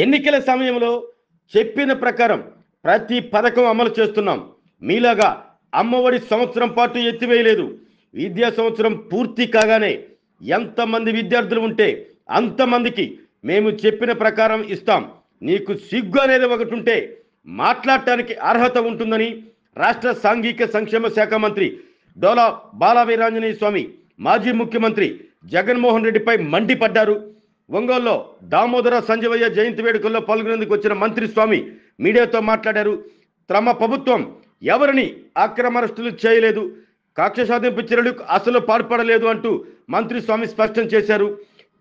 ఎన్నికల సమయంలో చెప్పిన ప్రకారం ప్రతి పథకం అమలు చేస్తున్నాం. మీలాగా అమ్మఒడి సంవత్సరం పాటు ఎత్తివేయలేదు. విద్యా సంవత్సరం పూర్తి కాగానే ఎంతమంది విద్యార్థులు ఉంటే అంతమందికి మేము చెప్పిన ప్రకారం ఇస్తాం. నీకు సిగ్గు అనేది ఒకటి ఉంటే మాట్లాడటానికి అర్హత ఉంటుందని రాష్ట్ర సాంఘిక సంక్షేమ శాఖ మంత్రి డోలా బాల వీరాంజనేయ స్వామి మాజీ ముఖ్యమంత్రి జగన్మోహన్ రెడ్డిపై మండిపడ్డారు. ఒంగోలులో దామోదర సంజీవయ్య జయంతి వేడుకల్లో పాల్గొనేందుకు వచ్చిన మంత్రి స్వామి మీడియాతో మాట్లాడారు. తమ ప్రభుత్వం ఎవరిని అక్రమ అరెస్టులు చేయలేదు, కక్ష సాధింపు చర్యలకు అసలు పాల్పడలేదు అంటూ మంత్రి స్వామి స్పష్టం చేశారు.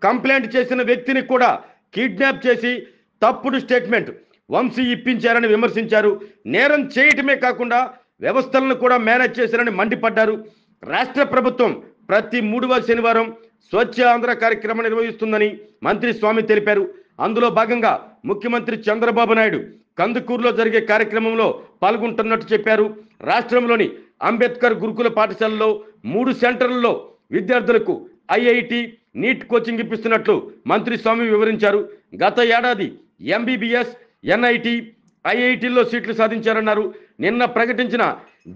కంప్లైంట్ చేసిన వ్యక్తిని కూడా కిడ్నాప్ చేసి తప్పుడు స్టేట్మెంట్ వంశీ ఇప్పించారని విమర్శించారు. నేరం చేయటమే కాకుండా వ్యవస్థలను కూడా మేనేజ్ చేశారని మండిపడ్డారు. రాష్ట్ర ప్రభుత్వం ప్రతి 3వ శనివారం స్వచ్ఛ ఆంధ్ర కార్యక్రమం నిర్వహిస్తుందని మంత్రి స్వామి తెలిపారు. అందులో భాగంగా ముఖ్యమంత్రి చంద్రబాబు నాయుడు కందుకూరులో జరిగే కార్యక్రమంలో పాల్గొంటున్నట్టు చెప్పారు. రాష్ట్రంలోని అంబేద్కర్ గురుకుల పాఠశాలలో 3 సెంటర్లలో విద్యార్థులకు ఐఐటి నీట్ కోచింగ్ ఇప్పిస్తున్నట్లు మంత్రి స్వామి వివరించారు. గత ఏడాది ఎంబీబీఎస్ ఎన్ఐటి ఐఐటీల్లో సీట్లు సాధించారన్నారు. నిన్న ప్రకటించిన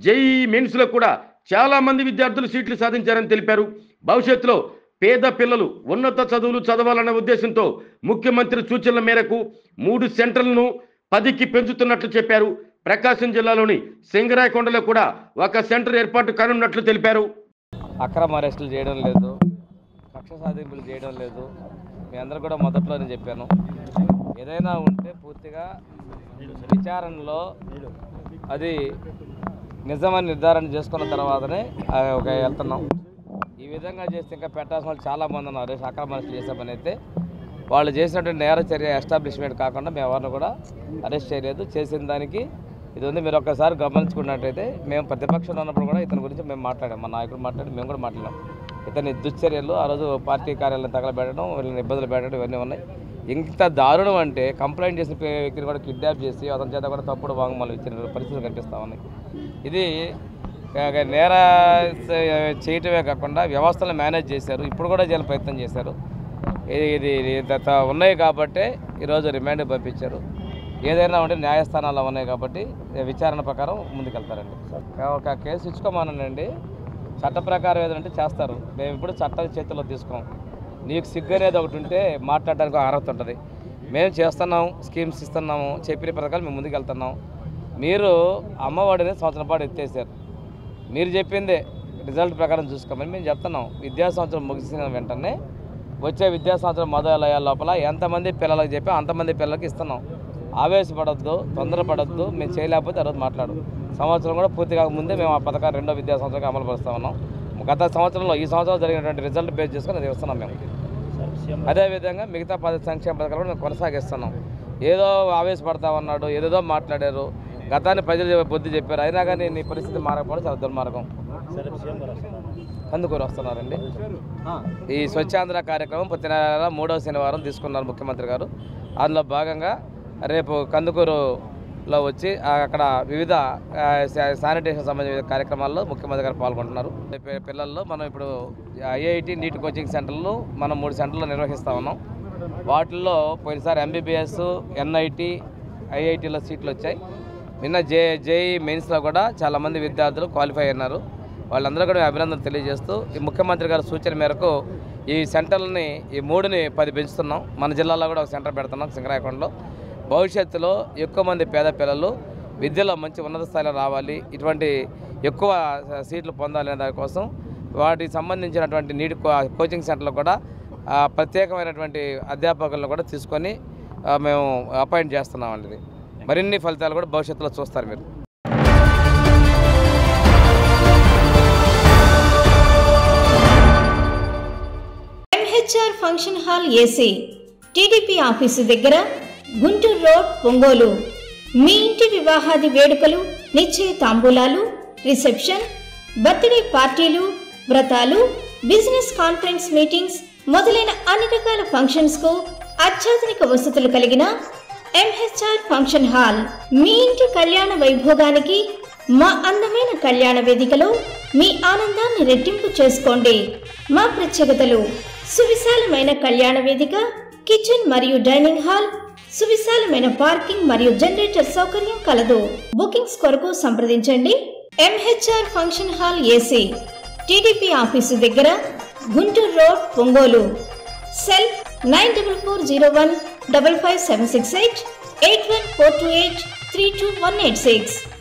జేఈఈ మెయిన్స్లో కూడా చాలా మంది విద్యార్థులు సీట్లు సాధించారని తెలిపారు. భవిష్యత్తులో పేద పిల్లలు ఉన్నత చదువులు చదవాలన్న ఉద్దేశంతో ముఖ్యమంత్రి సూచనల మేరకు 3 సెంటర్లను 10కి పెంచుతున్నట్లు చెప్పారు. ప్రకాశం జిల్లాలోని సింగరాయకొండలో కూడా ఒక సెంటర్ ఏర్పాటు కానున్నట్లు తెలిపారు. అక్రమ అరెస్టులు చేయడం లేదు, కక్ష సాధింపులు చేయడం లేదు. మీ అందరూ కూడా మొదట్లోనే చెప్పాను, ఏదైనా ఉంటే పూర్తిగా విచారణలో అది నిజమని నిర్ధారణ చేసుకున్న తర్వాతనే వెళ్తున్నాం. ఈ విధంగా చేస్తే ఇంకా పెట్టాల్సిన వాళ్ళు చాలామంది ఉన్నారు. అక్రమ అరెస్ట్ చేసే పని అయితే వాళ్ళు చేసినటువంటి నేర చర్య ఎస్టాబ్లిష్మెంట్ కాకుండా మేము ఎవరిని కూడా అరెస్ట్ చేయలేదు. చేసిన దానికి ఇది ఉంది. మీరు ఒక్కసారి గమనించుకున్నట్టయితే మేము ప్రతిపక్షంలో ఉన్నప్పుడు కూడా ఇతని గురించి మేము మాట్లాడాం, మా నాయకుడు మాట్లాడి మేము కూడా మాట్లాడాం. ఇతని దుశ్చర్యలు ఆ రోజు పార్టీ కార్యాలయం తగలబెట్టడం, వీళ్ళని ఇబ్బందులు పెట్టడం ఇవన్నీ ఉన్నాయి. ఇంత దారుణం అంటే కంప్లైంట్ చేసిన వ్యక్తిని కూడా కిడ్నాప్ చేసి అతని చేత కూడా తప్పుడు వాంగ్మూలం ఇచ్చిన పరిస్థితులు కనిపిస్తూ ఉన్నాయి. ఇది నేర చేయటమే కాకుండా వ్యవస్థలను మేనేజ్ చేశారు, ఇప్పుడు కూడా చేయాలని ప్రయత్నం చేశారు. ఇది ఉన్నాయి కాబట్టి ఈరోజు రిమాండ్ పంపించారు. ఏదైనా ఉంటే న్యాయస్థానాల్లో ఉన్నాయి కాబట్టి విచారణ ప్రకారం ముందుకెళ్తారండి. ఒక కేసు ఇచ్చుకోమనండి, చట్ట ప్రకారం ఏదంటే చేస్తారు. మేము ఇప్పుడు చట్టాన్ని చేతుల్లో తీసుకోం. నీకు సిగ్గు అనేది ఒకటి ఉంటే మాట్లాడడానికి అర్హత ఉంటుంది. మేము చేస్తున్నాం, స్కీమ్స్ ఇస్తున్నాము, చెప్పిన పథకాలు మేము ముందుకు వెళ్తున్నాం. మీరు అమ్మఒడిని సంవత్సరం పాటు ఎత్తేసారు. మీరు చెప్పిందే రిజల్ట్ ప్రకారం చూసుకోమని మేము చెప్తున్నాం. విద్యా సంవత్సరం ముగిసిన వెంటనే వచ్చే విద్యా సంవత్సరం మొదలయ్యే లోపల ఎంతమంది పిల్లలకు చెప్పి అంతమంది పిల్లలకి ఇస్తున్నాం. ఆవేశపడద్దు, తొందరపడద్దు. మేము చేయలేకపోతే ఆ రోజు మాట్లాడు. సంవత్సరం కూడా పూర్తి కాకముందే మేము ఆ పథకాన్ని 2వ విద్యా సంవత్సరానికి అమలు పరుస్తూ ఉన్నాం. గత సంవత్సరంలో ఈ సంవత్సరం జరిగినటువంటి రిజల్ట్ బేస్ చేసుకుని అది ఇస్తున్నాం మేము. అదేవిధంగా మిగతా సంక్షేమ పథకాలు కూడా మేము కొనసాగిస్తున్నాం. ఏదో ఆవేశపడతా ఉన్నాడు, ఏదేదో మాట్లాడారు, గతాన్ని ప్రజలు బుద్ధి చెప్పారు, అయినా కానీ నీ పరిస్థితి మారకపోవడం చాలా దుర్మార్గం. కందుకూరు వస్తున్నారండి. ఈ స్వచ్ఛాంధ్ర కార్యక్రమం ప్రతి నెల 3వ శనివారం తీసుకున్నారు ముఖ్యమంత్రి గారు. అందులో భాగంగా రేపు కందుకూరులో వచ్చి అక్కడ వివిధ శానిటేషన్ సంబంధించిన కార్యక్రమాల్లో ముఖ్యమంత్రి గారు పాల్గొంటున్నారు. పిల్లల్లో మనం ఇప్పుడు ఐఐటి నీట్ కోచింగ్ సెంటర్లు మనం 3 సెంటర్లు నిర్వహిస్తూ ఉన్నాం. వాటిల్లో పోయినసారి ఎంబీబీఎస్ ఎన్ఐటి ఐఐటీలో సీట్లు వచ్చాయి. నిన్న జేఈ మెయిన్స్లో కూడా చాలామంది విద్యార్థులు క్వాలిఫై అయినారు. వాళ్ళందరూ కూడా అభినందనలు తెలియజేస్తూ ఈ ముఖ్యమంత్రి గారి సూచన మేరకు ఈ సెంటర్లని ఈ 3ని 10 పెంచుతున్నాం. మన జిల్లాలో కూడా ఒక సెంటర్ పెడుతున్నాం సింగరాయకొండలో. భవిష్యత్తులో ఎక్కువ మంది పేద పిల్లలు విద్యలో మంచి ఉన్నత స్థాయిలో రావాలి, ఇటువంటి ఎక్కువ సీట్లు పొందాలనే దానికోసం వాటికి సంబంధించినటువంటి నీటి కోచింగ్ సెంటర్లు కూడా ప్రత్యేకమైనటువంటి అధ్యాపకులను కూడా తీసుకొని మేము అపాయింట్ చేస్తున్నామండి. మరిన్ని ఫలితాలు కూడా భవిష్యత్తులో చూస్తారు మీరు. MHR function hall AC, TDP office దగ్గర, గుంటూరు రోడ్, ఒంగోలు. మీ ఇంటి వివాహాది వేడుకలు, నిశ్చయ తాంబూలాలు, రిసెప్షన్, బర్త్డే పార్టీలు, వ్రతాలు, బిజినెస్ కాన్ఫరెన్స్ మీటింగ్స్ మొదలైన అన్ని రకాల ఫంక్షన్స్ కు అత్యాధునిక వసతులు కలిగిన ఎంహెచ్ఆర్ ఫంక్షన్ హాల్ మీ ఇంటి కళ్యాణ వైభోగానికి మా అందమైన కళ్యాణ వేదికలో మీ ఆనందాన్ని రెట్టింపు చేసుకోండి. మా ప్రత్యేకతలు: సువిశాలమైన కళ్యాణ వేదిక, కిచెన్ మరియు డైనింగ్ హాల్, సువిశాలమైన పార్కింగ్ మరియు జనరేటర్ సౌకర్యం కలదు. బుకింగ్స్ కొరకు సంప్రదించండి. MHR function hall AC, TDP office దగ్గర, గుంటూరు రోడ్, ఒంగోలు. సెల్ 9440155768 8142832186.